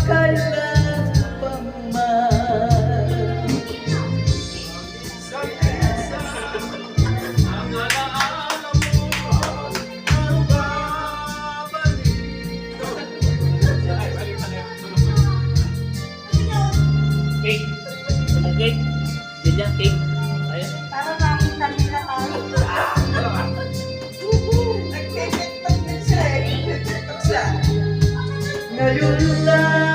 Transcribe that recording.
kailan pa man. Ang alaala mo ang babalik. Cake. Anong cake? Ganyan, cake. Ayan. Para makita nila tayo. Nagtitiktok din siya eh. Nagtitiktok siya. Ngayon lang